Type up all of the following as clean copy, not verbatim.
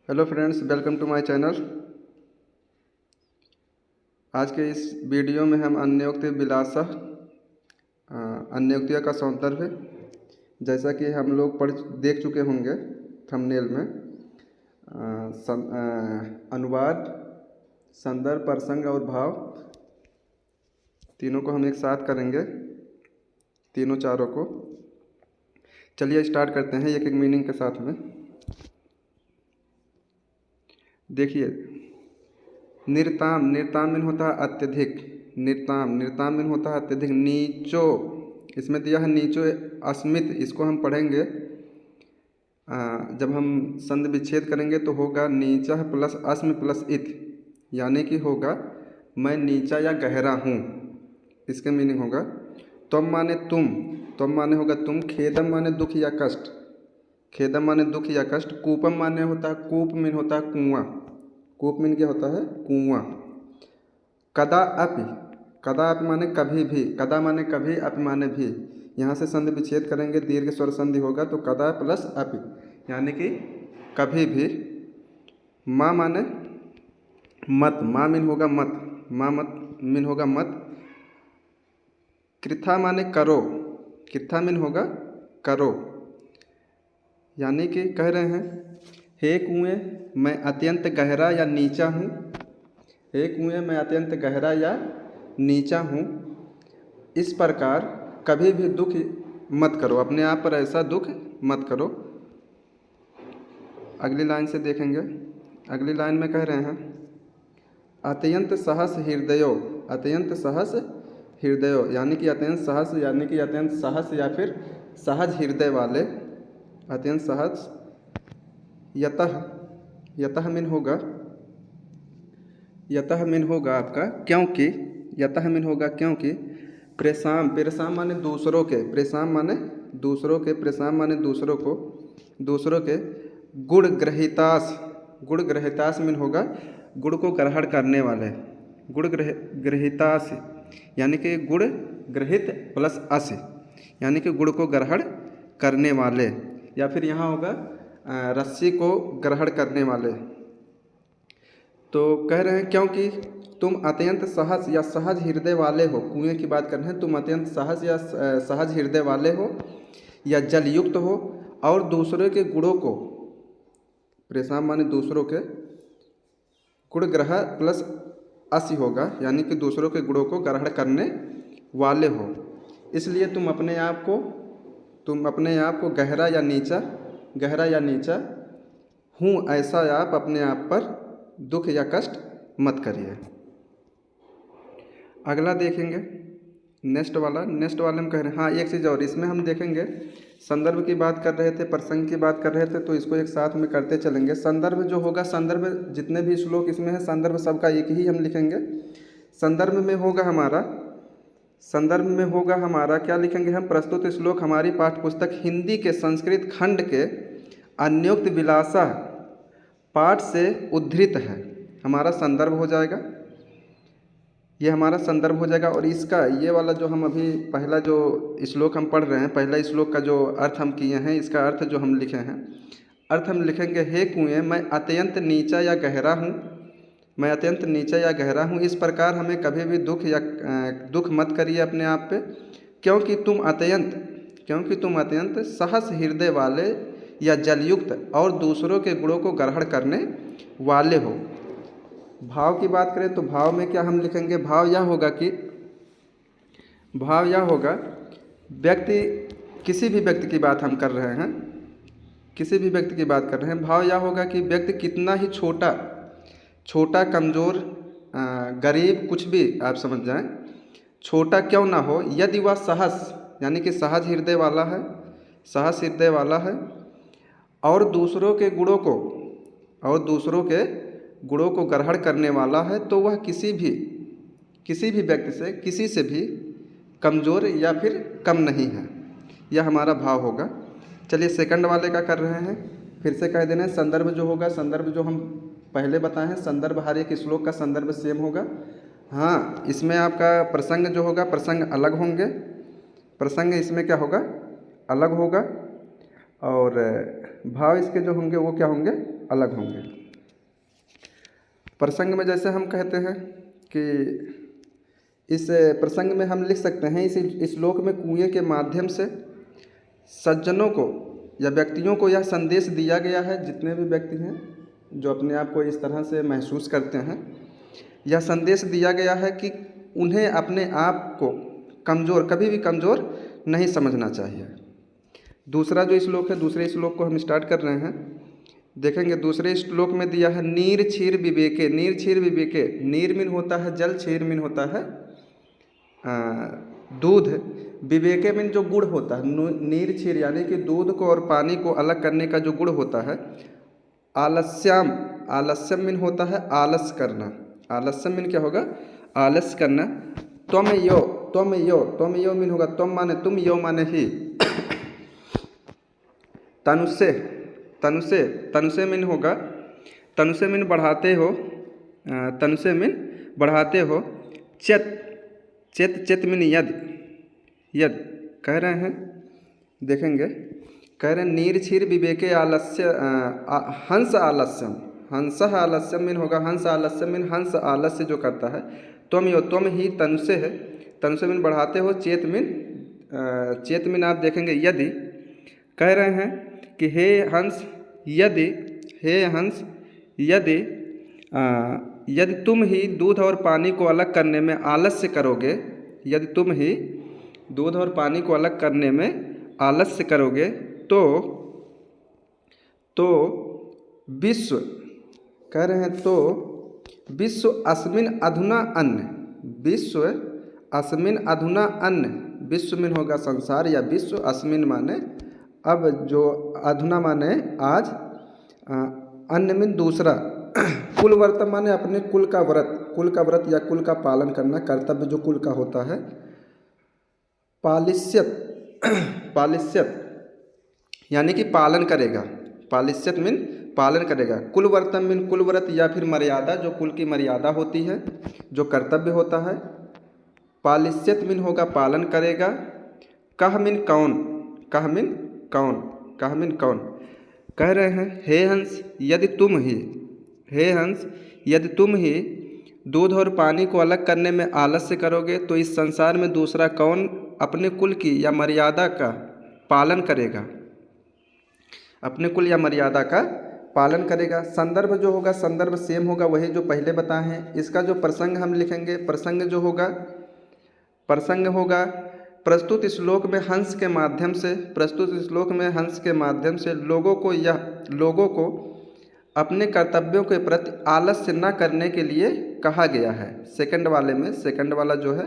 Hello friends, welcome to my channel. आज के इस वीडियो में हम अन्योक्ति विलासः अन्योक्तियों का सौंदर्य, जैसा कि हम लोग देख चुके होंगे थंबनेल में, अनुवाद, संदर्भ, प्रसंग और भाव तीनों को हम एक साथ करेंगे, तीनों चारों को। चलिए स्टार्ट करते हैं एक एक मीनिंग के साथ में। देखिए, निर्ताम, निर्ताम मीन होता है अत्यधिक। निर्ताम, निर्ताम मीन होता है अत्यधिक। नीचो, इसमें दिया है नीचो अस्मित, इसको हम पढ़ेंगे जब हम संधि विच्छेद करेंगे तो होगा नीचा प्लस अस्म प्लस इत, यानी कि होगा मैं नीचा या गहरा हूँ, इसके मीनिंग होगा। त्वम माने तुम, त्वम माने होगा तुम। खेदम माने दुख या कष्ट, खेदम माने दुख या कष्ट। कूपम माने होता है, कूप मीन होता है कुआं, कूप मीन क्या होता है, कुआं। कदा अपि, कदा अपि माने कभी भी, कदा माने कभी, अपि माने भी। यहाँ से संधि विच्छेद करेंगे, दीर्घ स्वर संधि होगा तो कदा प्लस अपि, यानी कि कभी भी। माँ माने मत, माँ मीन होगा मत, माँ मत मीन होगा मत। कृथा माने करो, कृथा मीन होगा करो, यानी कि कह रहे हैं हे कुएं मैं अत्यंत गहरा या नीचा हूँ, हे कुएं मैं अत्यंत गहरा या नीचा हूँ, इस प्रकार कभी भी दुख मत करो, अपने आप पर ऐसा दुख मत करो। अगली लाइन से देखेंगे, अगली लाइन में कह रहे हैं अत्यंत सहस हृदयो, अत्यंत सहस हृदयो, यानी कि अत्यंत सहस, यानी कि अत्यंत सहस या फिर सहज हृदय वाले, अत्यंत सहज। यतः, यतः मीन होगा, यतः मीन होगा आपका क्योंकि, यतः मीन होगा क्योंकि। प्रेसाम, प्रेसाम माने दूसरों के, प्रेसाम माने दूसरों के, प्रेसाम माने दूसरों को, दूसरों के। गुड़ ग्रहितास, गुड़ ग्रहितास मीन होगा गुड़ को ग्रहण करने वाले, गुड़ ग्रहितास, यानी कि गुड़ ग्रहित प्लस अस, यानी कि गुड़ को ग्रहण करने वाले, या फिर यहाँ होगा रस्सी को ग्रहण करने वाले। तो कह रहे हैं क्योंकि तुम अत्यंत सहज या सहज हृदय वाले हो, कुएं की बात कर रहे हैं, तुम अत्यंत सहज या सहज हृदय वाले हो या जलयुक्त हो, और दूसरों के गुणों को, प्रेसाम माने दूसरों के, गुण ग्रह प्लस असी होगा, यानी कि दूसरों के गुणों को ग्रहण करने वाले हो, इसलिए तुम अपने आप को गहरा या नीचा, गहरा या नीचा हूँ, ऐसा आप अपने आप पर दुख या कष्ट मत करिए। अगला देखेंगे नेक्स्ट वाला, नेक्स्ट वाले में कह रहे हैं, हाँ एक चीज़ और इसमें हम देखेंगे, संदर्भ की बात कर रहे थे, प्रसंग की बात कर रहे थे, तो इसको एक साथ में करते चलेंगे। संदर्भ जो होगा, संदर्भ जितने भी श्लोक इसमें है, संदर्भ सबका एक ही हम लिखेंगे। संदर्भ में होगा हमारा, संदर्भ में होगा हमारा क्या लिखेंगे हम, प्रस्तुत श्लोक हमारी पाठ्य पुस्तक हिंदी के संस्कृत खंड के अन्योक्त विलासा पाठ से उद्धृत है, हमारा संदर्भ हो जाएगा, ये हमारा संदर्भ हो जाएगा। और इसका ये वाला जो हम अभी पहला जो श्लोक हम पढ़ रहे हैं, पहला श्लोक का जो अर्थ हम किए हैं, इसका अर्थ जो हम लिखे हैं, अर्थ हम लिखेंगे हे कुएं मैं अत्यंत नीचा या गहरा हूँ, मैं अत्यंत नीचा या गहरा हूँ, इस प्रकार हमें कभी भी दुख मत करिए अपने आप पे, क्योंकि तुम अत्यंत सहस हृदय वाले या जलयुक्त और दूसरों के गुणों को ग्रहण करने वाले हो। भाव की बात करें तो भाव में क्या हम लिखेंगे, भाव यह होगा कि, भाव यह होगा व्यक्ति, किसी भी व्यक्ति की बात हम कर रहे हैं, किसी भी व्यक्ति की बात कर रहे हैं, भाव यह होगा कि व्यक्ति कितना ही छोटा, छोटा, कमज़ोर, गरीब, कुछ भी आप समझ जाएं, छोटा क्यों ना हो, यदि वह सहस, यानी कि सहज हृदय वाला है, सहज हृदय वाला है, और दूसरों के गुणों को, और दूसरों के गुणों को ग्रहण करने वाला है, तो वह किसी भी व्यक्ति से, किसी से भी कमज़ोर या फिर कम नहीं है, यह हमारा भाव होगा। चलिए सेकंड वाले का कर रहे हैं, फिर से कह देना, संदर्भ जो होगा, संदर्भ जो हम पहले बताए हैं, संदर्भ हर एक श्लोक का संदर्भ सेम होगा। हाँ, इसमें आपका प्रसंग जो होगा, प्रसंग अलग होंगे, प्रसंग इसमें क्या होगा, अलग होगा, और भाव इसके जो होंगे वो क्या होंगे, अलग होंगे। प्रसंग में जैसे हम कहते हैं कि इस प्रसंग में हम लिख सकते हैं, इस श्लोक में कुएं के माध्यम से सज्जनों को या व्यक्तियों को यह संदेश दिया गया है, जितने भी व्यक्ति हैं जो अपने आप को इस तरह से महसूस करते हैं, यह संदेश दिया गया है कि उन्हें अपने आप को कमज़ोर, कभी भी कमज़ोर नहीं समझना चाहिए। दूसरा जो श्लोक है, दूसरे श्लोक को हम स्टार्ट कर रहे हैं, देखेंगे। दूसरे श्लोक में दिया है नीर क्षीर विवेके। नीर क्षीर विवेके, नीर मीन होता है जल, क्षीर मीन होता है दूध, विवेके मीन जो गुण होता है। नीर क्षीर यानी कि दूध को और पानी को अलग करने का जो गुण होता है। आलस्याम, आलस्यम मीन होता है आलस करना। आलस्यम मीन क्या होगा? आलस करना। त्वम यो, त्वम यो, त्वम यो मीन होगा त्वम माने तुम, यो माने ही। तनुसे, तनुसे, तनुसे मीन होगा, तनुसे मीन बढ़ाते हो, तनुसे मीन बढ़ाते हो। चेत, चेत, चेत मीन यद, यद कह रहे हैं, देखेंगे। कह रहे हैं नीर क्षीर विवेके आलस्य, हंस आलस्यम, हंस आलस्यम मीन होगा हंस आलस्यम मीन हंस आलस्य जो करता है। त्वम यो, त्वम ही तनुसे है, तनुसे मीन बढ़ाते हो। चेत मीन, चेत मीन आप देखेंगे यदि। कह रहे हैं कि हे हंस यदि, हे हंस यदि, यदि तुम ही दूध और पानी को अलग करने में आलस्य करोगे, यदि तुम ही दूध और पानी को अलग करने में आलस्य करोगे तो विश्व, कह रहे हैं तो विश्व अस्मिन अधुना अन्न, विश्व अस्मिन अधुना अन्न, विश्व में होगा संसार या विश्व, अस्मिन माने अब, जो अधुना माने आज, अन्न में दूसरा, कुल व्रत माने अपने कुल का व्रत, कुल का व्रत या कुल का पालन करना, कर्तव्य जो कुल का होता है। पालिष्यत, पालिष्यत यानी कि पालन करेगा, पालिष्यत मीन पालन करेगा। कुल व्रतम मीन कुल व्रत या फिर मर्यादा, जो कुल की मर्यादा होती है, जो कर्तव्य होता है। पालिष्यत मीन होगा पालन करेगा। कह मीन कौन, कह मीन कौन, कह मीन कौन। कह रहे हैं हे हंस यदि तुम ही, हे हंस यदि तुम ही दूध और पानी को अलग करने में आलस्य करोगे तो इस संसार में दूसरा कौन अपने कुल की या मर्यादा का पालन करेगा, अपने कुल या मर्यादा का पालन करेगा। संदर्भ जो होगा, संदर्भ सेम होगा वही जो पहले बताए हैं। इसका जो प्रसंग हम लिखेंगे, प्रसंग जो होगा, प्रसंग होगा प्रस्तुत श्लोक में हंस के माध्यम से, प्रस्तुत श्लोक में हंस के माध्यम से लोगों को अपने कर्तव्यों के प्रति आलस्य न करने के लिए कहा गया है। सेकंड वाले में, सेकंड वाला जो है,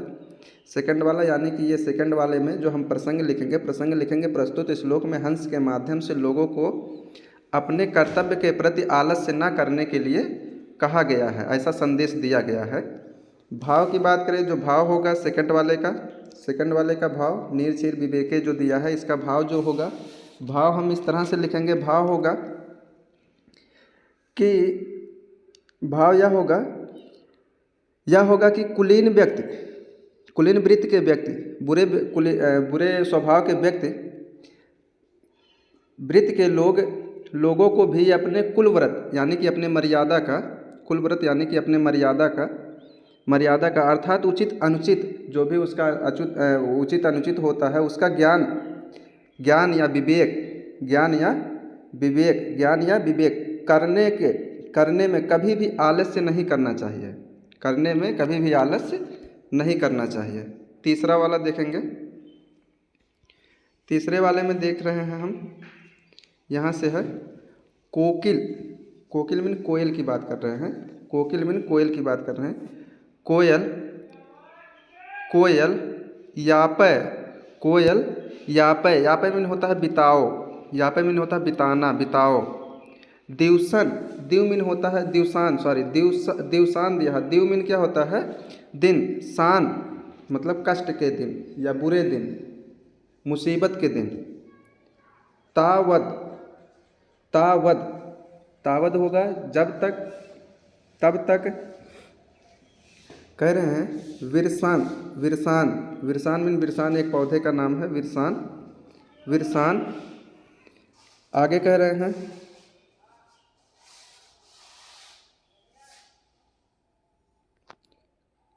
सेकंड वाला यानी कि ये सेकंड वाले में जो हम प्रसंग लिखेंगे, प्रसंग लिखेंगे प्रस्तुत श्लोक में हंस के माध्यम से लोगों को अपने कर्तव्य के प्रति आलस्य न करने के लिए कहा गया है, ऐसा संदेश दिया गया है। भाव की बात करें, जो भाव होगा सेकंड वाले का, सेकंड वाले का भाव नीर क्षीर विवेके जो दिया है, इसका भाव जो होगा, भाव हम इस तरह से लिखेंगे। भाव होगा कि, भाव यह होगा कि कुलीन व्यक्ति, कुलीन वृत्ति के व्यक्ति, बुरे स्वभाव के व्यक्ति, वृत्ति के लोगों को भी अपने कुल व्रत यानी कि अपने मर्यादा का, कुल व्रत यानी कि अपने मर्यादा का अर्थात उचित अनुचित, जो भी उसका उचित अनुचित होता है उसका ज्ञान या विवेक करने में कभी भी आलस्य नहीं करना चाहिए, करने में कभी भी आलस्य नहीं करना चाहिए। तीसरा वाला देखेंगे, तीसरे वाले में देख रहे हैं हम, यहाँ से है कोकिल, कोकिल मीन कोयल की बात कर रहे हैं, कोकिल मीन कोयल की बात कर रहे हैं। कोयल, कोयल यापय, कोयल यापय, यापय मीन होता है बिताओ, यापय मीन होता है बिताना, बिताओ। दिवसन, दिव मीन होता है दिवसान, सॉरी दिवसान दिया है। दिव मीन क्या होता है? दिन। सान मतलब कष्ट के दिन या बुरे दिन, मुसीबत के दिन। तावद, तावद, तावद होगा जब तक, तब तक। कह रहे हैं विरसान, विरसान, विरसान मीन, विरसान एक पौधे का नाम है, विरसान, विरसान। आगे कह रहे हैं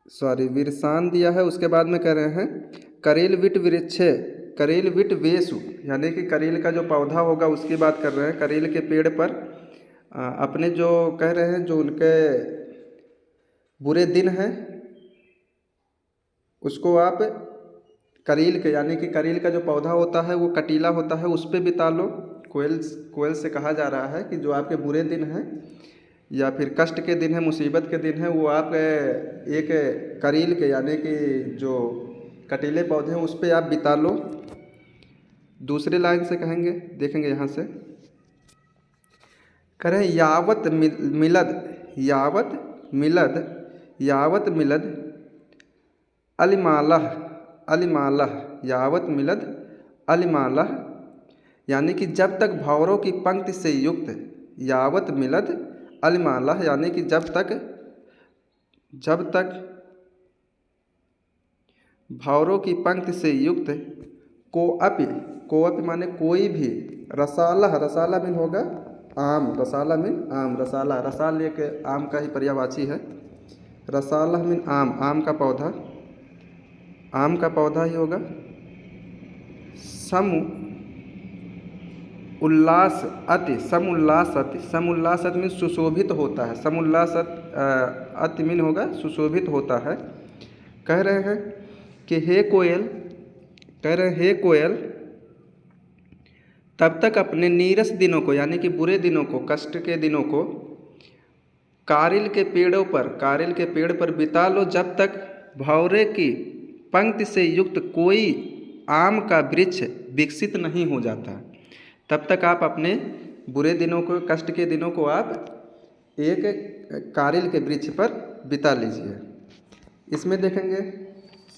सॉरी विरसान दिया है, उसके बाद में कह रहे हैं करेल विट वृक्षे करेल विट वेसु, यानी कि करेल का जो पौधा होगा उसकी बात कर रहे हैं। करेल के पेड़ पर अपने जो कह रहे हैं जो उनके बुरे दिन हैं उसको आप करील के, यानी कि करील का जो पौधा होता है वो कटीला होता है, उस पर बिता लो। कोयल से कहा जा रहा है कि जो आपके बुरे दिन हैं या फिर कष्ट के दिन हैं, मुसीबत के दिन हैं, वो आप एक करील के यानी कि जो कटीले पौधे हैं उस पर आप बिता लो। दूसरे लाइन से कहेंगे, देखेंगे यहाँ से करें यावत मिलद अलिमालह यावत मिलद अलिमालह, यानी कि जब तक भौरों की पंक्ति से युक्त, यावत मिलद अलिमालह यानी कि जब तक भौरों की पंक्ति से युक्त कोअपि माने कोई भी, रसाला मीन होगा आम, रसाला मीन आम, रसाल एक आम का ही पर्यायवाची है। रसाला मीन आम, आम का पौधा ही होगा। समुल्लास अति मीन सुशोभित होता है, अति मीन होगा सुशोभित होता है। कह रहे हैं कि हे कोयल तब तक अपने नीरस दिनों को यानी कि बुरे दिनों को, कष्ट के दिनों को कारिल के पेड़ पर बिता लो, जब तक भौरे की पंक्ति से युक्त कोई आम का वृक्ष विकसित नहीं हो जाता, तब तक आप अपने बुरे दिनों को, कष्ट के दिनों को आप एक कारिल के वृक्ष पर बिता लीजिए। इसमें देखेंगे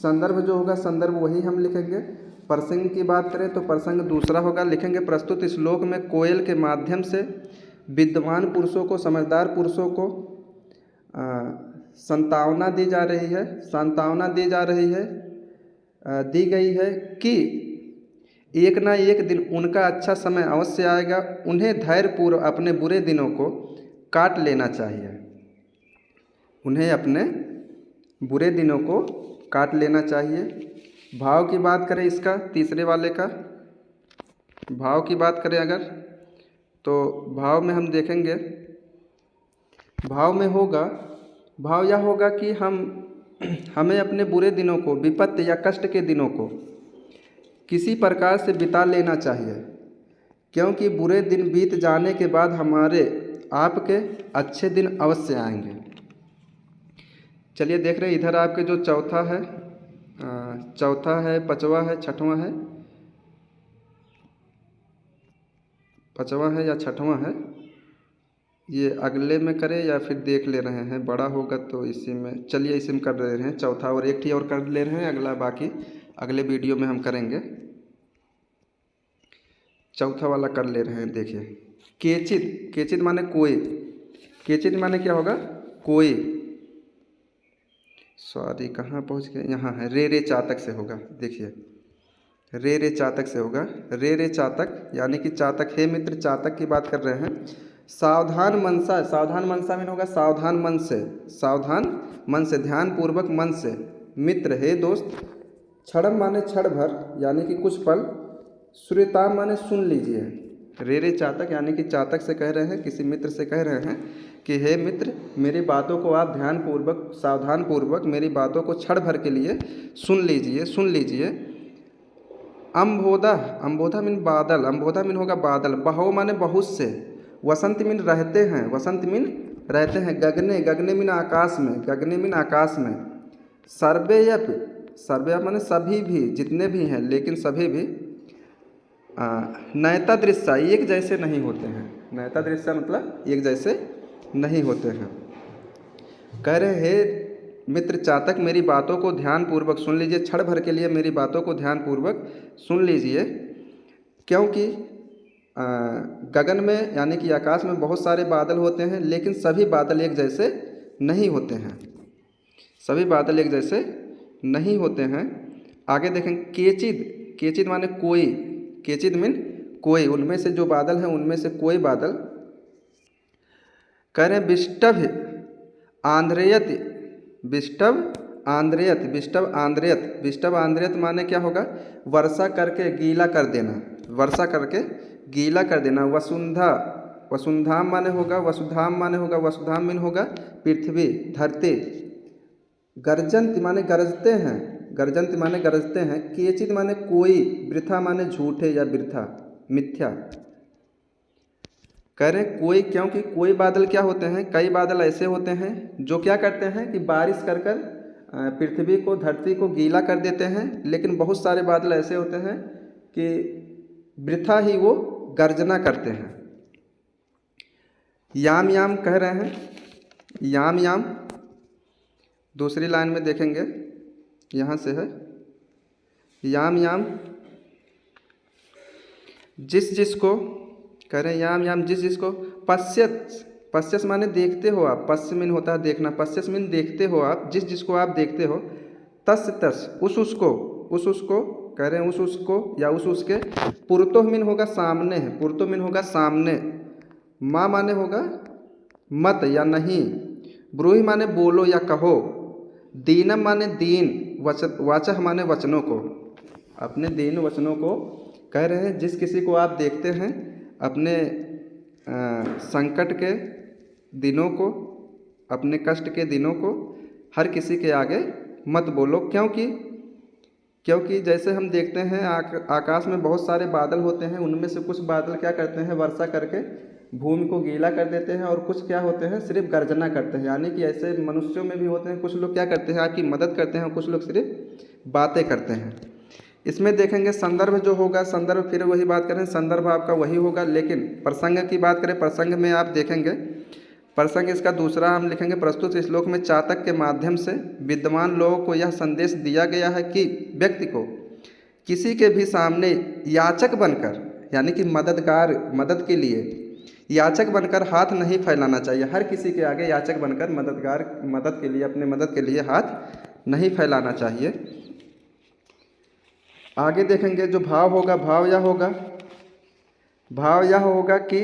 संदर्भ जो होगा, संदर्भ वही हम लिखेंगे। प्रसंग की बात करें तो प्रसंग दूसरा होगा, लिखेंगे प्रस्तुत श्लोक में कोयल के माध्यम से विद्वान पुरुषों को, समझदार पुरुषों को सांत्वना दी गई है कि एक ना एक दिन उनका अच्छा समय अवश्य आएगा, उन्हें धैर्यपूर्वक अपने बुरे दिनों को काट लेना चाहिए, उन्हें अपने बुरे दिनों को काट लेना चाहिए। भाव की बात करें, इसका तीसरे वाले का भाव की बात करें अगर, तो भाव में हम देखेंगे, भाव यह होगा कि हमें अपने बुरे दिनों को, विपत्ति या कष्ट के दिनों को किसी प्रकार से बिता लेना चाहिए, क्योंकि बुरे दिन बीत जाने के बाद हमारे आपके अच्छे दिन अवश्य आएंगे। चलिए देख रहे हैं इधर आपके जो चौथा है, पांचवा है, छठवां है, पांचवा है या छठवां है, ये अगले में करें या फिर देख ले रहे हैं, बड़ा होगा तो इसी में, चलिए इसी में कर रहे हैं चौथा, और एक ही और कर ले रहे हैं, अगला बाकी अगले वीडियो में हम करेंगे। चौथा वाला कर ले रहे हैं, देखिए केचित माने कोई, केचित माने क्या होगा कोई, सॉरी कहाँ पहुँच गए, यहाँ है, रे चातक से होगा, देखिए रे चातक से होगा, रे चातक यानी कि चातक, हे मित्र चातक की बात कर रहे हैं। सावधान मनसा में होगा सावधान मन से, ध्यान पूर्वक मन से, मित्र हे दोस्त, क्षणम माने क्षण भर यानी कि कुछ पल, श्रुताम माने सुन लीजिए। रे चातक यानी कि चातक से कह रहे हैं, किसी मित्र से कह रहे हैं कि हे मित्र मेरी बातों को आप ध्यान पूर्वक, सावधान पूर्वक मेरी बातों को क्षण भर के लिए सुन लीजिए। अम्बोधा मीन बादल, अम्बोधा मीन होगा बादल, बहो माने बहुत से, वसंत मीन रहते हैं, गगने मीन आकाश में, सर्वे माने सभी भी, जितने भी हैं, लेकिन सभी भी नयता दृश्य एक जैसे नहीं होते हैं, नयता दृश्य मतलब एक जैसे नहीं होते हैं। कह रहे हे मित्र चातक मेरी बातों को ध्यानपूर्वक सुन लीजिए, क्षण भर के लिए मेरी बातों को ध्यानपूर्वक सुन लीजिए, क्योंकि गगन में यानी कि आकाश में बहुत सारे बादल होते हैं, लेकिन सभी बादल एक जैसे नहीं होते हैं, सभी बादल एक जैसे नहीं होते हैं। आगे देखें केचिद माने कोई, केचिद मीन कोई, उनमें से जो बादल हैं उनमें से कोई बादल। कह रहे हैं विष्टभ आंद्रेयत, विष्टव आंद्रेयत, विष्टव आंद्रेयत माने क्या होगा? वर्षा करके गीला कर देना, वर्षा करके गीला कर देना। वसुंधा, वसुंधाम माने होगा, वसुधाम माने होगा, वसुधाम मीन होगा पृथ्वी, धरती। गर्जंत माने गरजते हैं, गर्जंत माने गरजते हैं। केचित माने कोई, वृथा माने झूठे या वृथा, मिथ्या। कह रहे कोई, क्योंकि कोई बादल क्या होते हैं? कई बादल ऐसे होते हैं जो क्या करते हैं कि बारिश कर कर पृथ्वी को, धरती को गीला कर देते हैं। लेकिन बहुत सारे बादल ऐसे होते हैं कि वृथा ही वो गर्जना करते हैं। याम याम कह रहे हैं, याम याम दूसरी लाइन में देखेंगे, यहाँ से है याम याम, जिस जिसको कह रहे हैं याम याम, जिस जिसको पश्यत, पश्यस माने देखते हो आप, पश्य मीन होता है देखना, पश्यस मीन देखते हो आप, जिस जिसको आप देखते हो। तस तस, उस उसको, उस उसको कह रहे हैं उस उसको या उस उसके। पुरतो मीन होगा सामने है, पुरतो मीन होगा सामने। माँ माने होगा मत या नहीं। ब्रूहि माने बोलो या कहो। दीनम माने दीन, वाचः माने वचनों को, अपने दीन वचनों को कह रहे हैं। जिस किसी को आप देखते हैं अपने संकट के दिनों को, अपने कष्ट के दिनों को हर किसी के आगे मत बोलो, क्योंकि जैसे हम देखते हैं आकाश में बहुत सारे बादल होते हैं, उनमें से कुछ बादल क्या करते हैं? वर्षा करके भूमि को गीला कर देते हैं, और कुछ क्या होते हैं? सिर्फ गर्जना करते हैं। यानी कि ऐसे मनुष्यों में भी होते हैं, कुछ लोग क्या करते हैं? आपकी मदद करते हैं, और कुछ लोग सिर्फ बातें करते हैं। इसमें देखेंगे संदर्भ जो होगा, संदर्भ फिर वही बात करें, संदर्भ आपका वही होगा। लेकिन प्रसंग की बात करें, प्रसंग में आप देखेंगे, प्रसंग इसका दूसरा हम लिखेंगे। प्रस्तुत श्लोक में चातक के माध्यम से विद्वान लोगों को यह संदेश दिया गया है कि व्यक्ति को किसी के भी सामने याचक बनकर, यानी कि मददगार, मदद के लिए याचक बनकर हाथ नहीं फैलाना चाहिए। हर किसी के आगे याचक बनकर मददगार, मदद के लिए, अपने मदद के लिए हाथ नहीं फैलाना चाहिए। आगे देखेंगे जो भाव होगा, भाव यह होगा, भाव यह होगा कि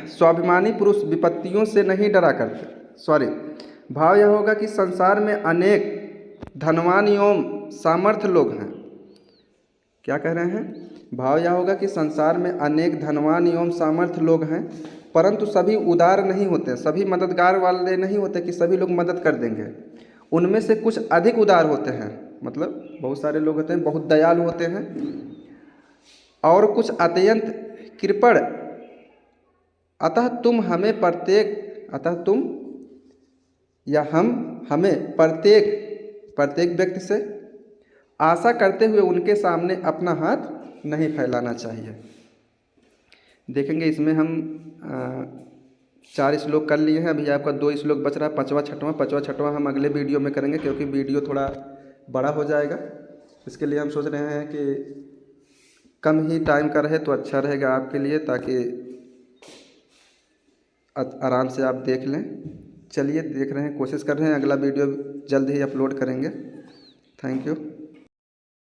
स्वाभिमानी पुरुष विपत्तियों से नहीं डरा करते, सॉरी, भाव यह होगा कि संसार में अनेक धनवान एवं सामर्थ्य लोग हैं। क्या कह रहे हैं? भाव यह होगा कि संसार में अनेक धनवान एवं सामर्थ्य लोग हैं, परंतु सभी उदार नहीं होते, सभी मददगार वाले नहीं होते कि सभी लोग मदद कर देंगे। उनमें से कुछ अधिक उदार होते हैं, मतलब बहुत सारे लोग होते हैं बहुत दयालु होते हैं, और कुछ अत्यंत कृपण। अतः तुम हमें प्रत्येक, अतः तुम या हम हमें प्रत्येक व्यक्ति से आशा करते हुए उनके सामने अपना हाथ नहीं फैलाना चाहिए। देखेंगे इसमें हम 4 श्लोक कर लिए हैं, अभी आपका 2 श्लोक बच रहा है, 5वां 6वां हम अगले वीडियो में करेंगे, क्योंकि वीडियो थोड़ा बड़ा हो जाएगा। इसके लिए हम सोच रहे हैं कि कम ही टाइम का रहे तो अच्छा रहेगा आपके लिए, ताकि आराम से आप देख लें। चलिए देख रहे हैं, कोशिश कर रहे हैं, अगला वीडियो जल्द ही अपलोड करेंगे। Thank you.